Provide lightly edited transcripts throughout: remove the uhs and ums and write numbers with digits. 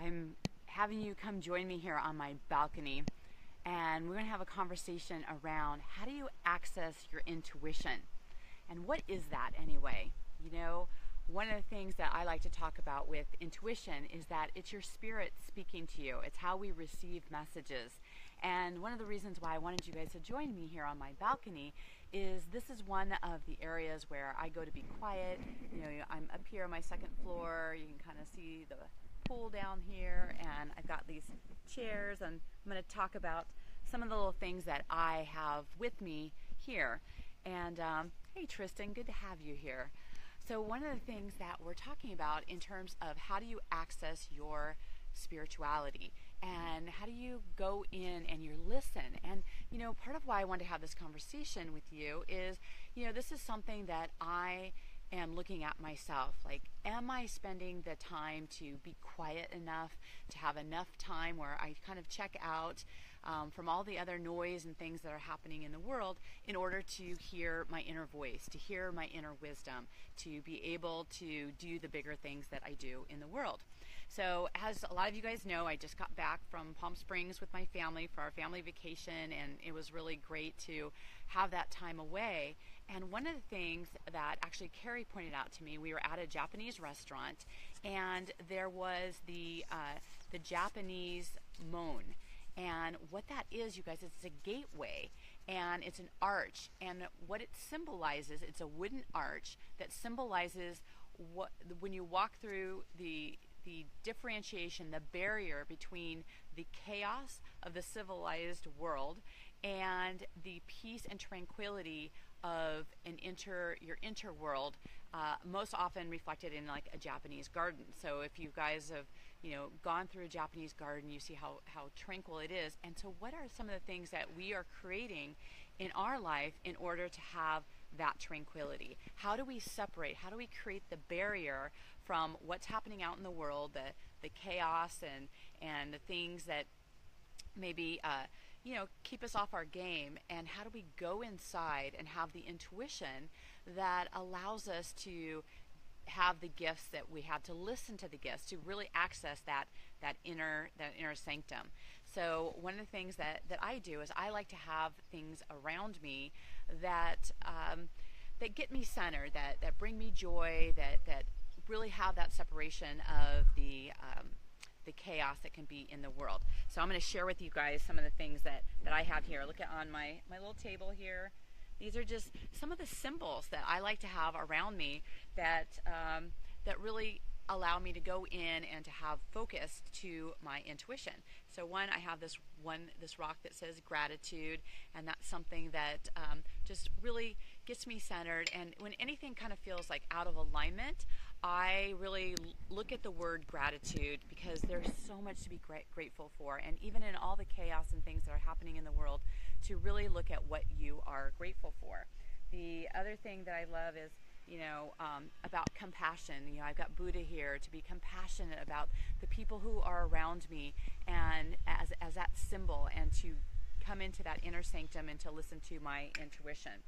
I'm having you come join me here on my balcony, and we're going to have a conversation around how do you access your intuition, and what is that anyway? You know, one of the things that I like to talk about with intuition is that it's your spirit speaking to you. It's how we receive messages. And one of the reasons why I wanted you guys to join me here on my balcony is this is one of the areas where I go to be quiet. You know, I'm up here on my second floor. You can kind of see the pool down here, and I've got these chairs, and I'm going to talk about some of the little things that I have with me here. And hey Tristan, good to have you here. So one of the things that we're talking about in terms of how do you access your spirituality and how do you go in and you listen. And you know, part of why I wanted to have this conversation with you is, you know, this is something that I am looking at myself. Like, am I spending the time to be quiet enough, to have enough time where I kind of check out from all the other noise and things that are happening in the world in order to hear my inner voice, to hear my inner wisdom, to be able to do the bigger things that I do in the world. So as a lot of you guys know, I just got back from Palm Springs with my family for our family vacation, and it was really great to have that time away. And one of the things that actually Carrie pointed out to me, we were at a Japanese restaurant, and there was the Japanese moan. And what that is, you guys, it's a gateway, and it's an arch. And what it symbolizes, it's a wooden arch that symbolizes what, when you walk through the differentiation, the barrier between the chaos of the civilized world and the peace and tranquility of your interworld, most often reflected in like a Japanese garden. So if you guys have, you know, gone through a Japanese garden, you see how tranquil it is. And so what are some of the things that we are creating in our life in order to have that tranquility? How do we separate? How do we create the barrier from what's happening out in the world, the chaos and the things that maybe you know, keep us off our game, and how do we go inside and have the intuition that allows us to have the gifts that we have, to listen to the gifts, to really access that inner sanctum. So one of the things that I do is I like to have things around me that that get me centered, that bring me joy, that really have that separation of the chaos that can be in the world. So I'm going to share with you guys some of the things that I have here. Look at on my little table here. These are just some of the symbols that I like to have around me that that really allow me to go in and to have focus to my intuition. So one, I have this rock that says gratitude, and that's something that just really gets me centered. And when anything kind of feels like out of alignment, I really look at the word gratitude, because there's so much to be grateful for. And even in all the chaos and things that are happening in the world, to really look at what you are grateful for. The other thing that I love is, you know, about compassion. You know, I've got Buddha here to be compassionate about the people who are around me, and as that symbol, and to come into that inner sanctum and to listen to my intuition.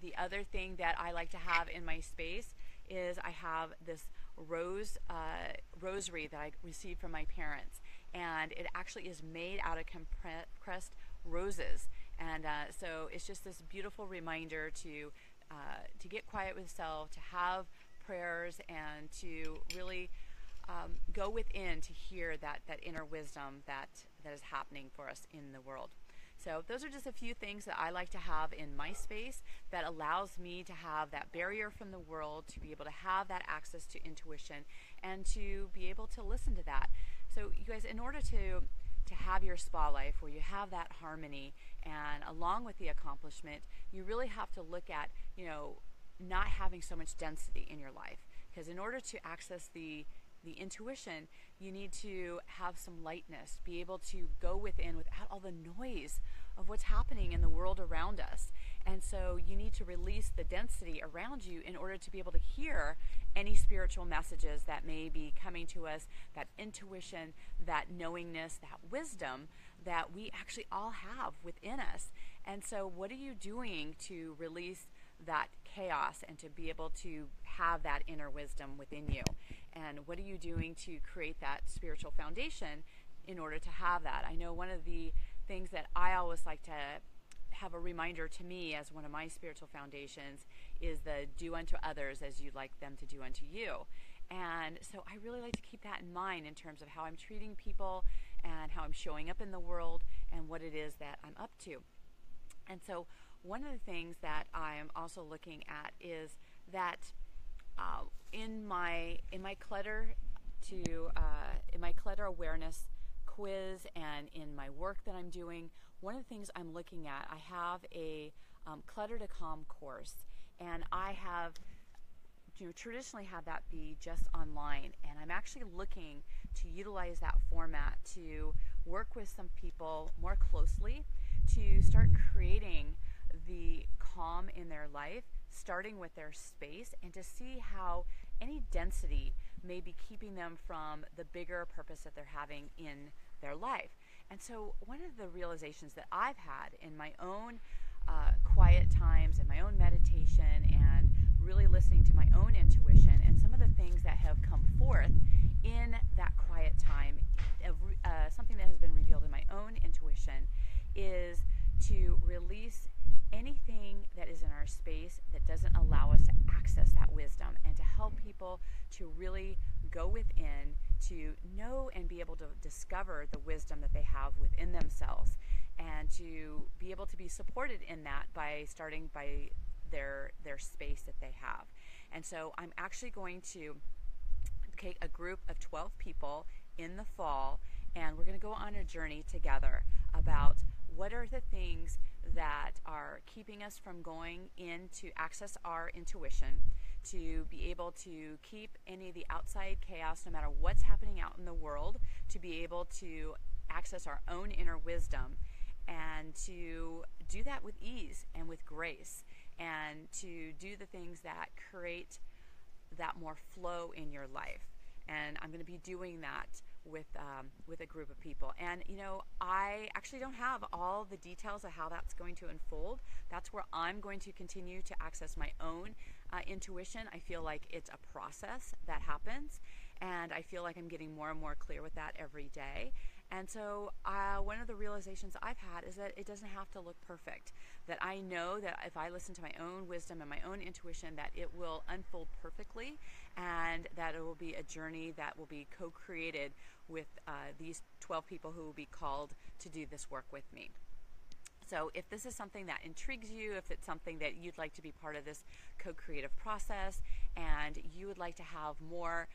The other thing that I like to have in my space is I have this rosary that I received from my parents, and it actually is made out of compressed roses. And so it's just this beautiful reminder to get quiet with self, to have prayers, and to really go within to hear that inner wisdom that is happening for us in the world. So those are just a few things that I like to have in my space that allows me to have that barrier from the world, to be able to have that access to intuition, and to be able to listen to that. So you guys, in order to have your spa life where you have that harmony, and along with the accomplishment, you really have to look at, you know, not having so much density in your life. Because in order to access the intuition, you need to have some lightness, be able to go within without all the noise of what's happening in the world around us. And so you need to release the density around you in order to be able to hear any spiritual messages that may be coming to us, that intuition, that knowingness, that wisdom that we actually all have within us. And so what are you doing to release that chaos and to be able to have that inner wisdom within you. And what are you doing to create that spiritual foundation in order to have that? I know one of the things that I always like to have a reminder to me as one of my spiritual foundations is the do unto others as you'd like them to do unto you. And so I really like to keep that in mind in terms of how I'm treating people and how I'm showing up in the world and what it is that I'm up to. And so one of the things that I'm also looking at is that in my clutter in my clutter awareness quiz and in my work that I'm doing, one of the things I'm looking at, I have a clutter to calm course, and I have traditionally had that be just online, and I'm actually looking to utilize that format to work with some people more closely to start creating the calm in their life, starting with their space, and to see how any density may be keeping them from the bigger purpose that they're having in their life. And so one of the realizations that I've had in my own quiet times and my own meditation and really listening to my own intuition and some of the things that have come forth in that quiet time, something that has been revealed in my own intuition is to release anything that is in our space that doesn't allow us to access that wisdom, and to help people to really go within to know and be able to discover the wisdom that they have within themselves, and to be able to be supported in that by starting by their space that they have. And so I'm actually going to take a group of 12 people in the fall, and we're going to go on a journey together about what are the things that are keeping us from going in to access our intuition, to be able to keep any of the outside chaos, no matter what's happening out in the world, to be able to access our own inner wisdom, and to do that with ease and with grace, and to do the things that create that more flow in your life. And I'm going to be doing that with a group of people. And I actually don't have all the details of how that's going to unfold. That's where I'm going to continue to access my own intuition. I feel like it's a process that happens, and I feel like I'm getting more and more clear with that every day. And so one of the realizations I've had is that it doesn't have to look perfect, that I know that if I listen to my own wisdom and my own intuition, that it will unfold perfectly, and that it will be a journey that will be co-created with these 12 people who will be called to do this work with me. So if this is something that intrigues you, if it's something that you'd like to be part of this co-creative process, and you would like to have more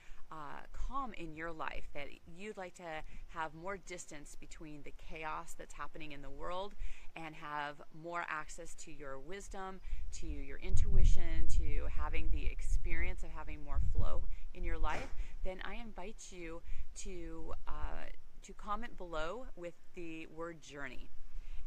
calm in your life, that you'd like to have more distance between the chaos that's happening in the world and have more access to your wisdom, to your intuition, to having the experience of having more flow in your life, then I invite you to comment below with the word journey.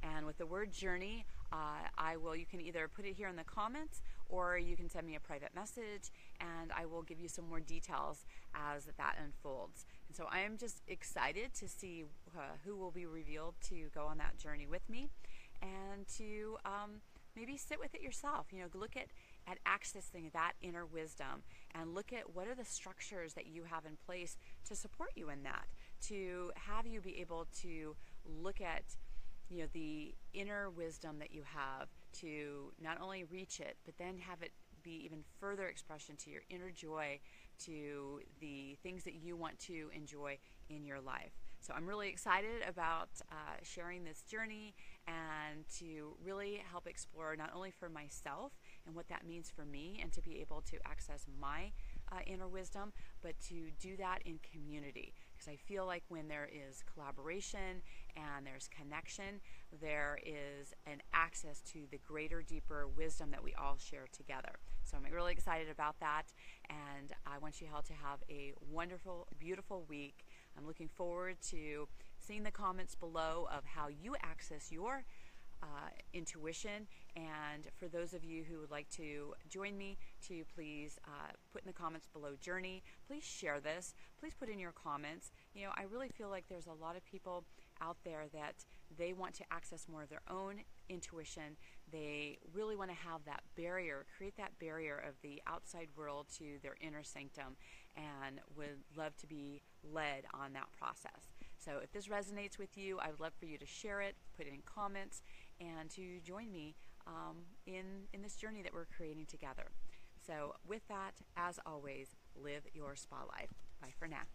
And with the word journey, you can either put it here in the comments, or you can send me a private message, and I will give you some more details as that unfolds. And so I am just excited to see who will be revealed to go on that journey with me, and to maybe sit with it yourself. Look at accessing that inner wisdom, and look at what are the structures that you have in place to support you in that, to have you be able to look at the inner wisdom that you have, to not only reach it, but then have it be even further expression to your inner joy, to the things that you want to enjoy in your life. So I'm really excited about sharing this journey, and to really help explore not only for myself and what that means for me, and to be able to access my inner wisdom, but to do that in community. Because I feel like when there is collaboration and there's connection, there is an access to the greater, deeper wisdom that we all share together. So I'm really excited about that, and I want you all to have a wonderful, beautiful week. I'm looking forward to seeing the comments below of how you access your intuition, and for those of you who would like to join me, to please put in the comments below journey. Please share this. Please put in your comments. I really feel like there's a lot of people out there that they want to access more of their own intuition. They really want to have that barrier, create that barrier of the outside world to their inner sanctum, and would love to be led on that process. So if this resonates with you, I would love for you to share it, put it in comments, and to join me in this journey that we're creating together. So with that, as always, live your spa life. Bye for now.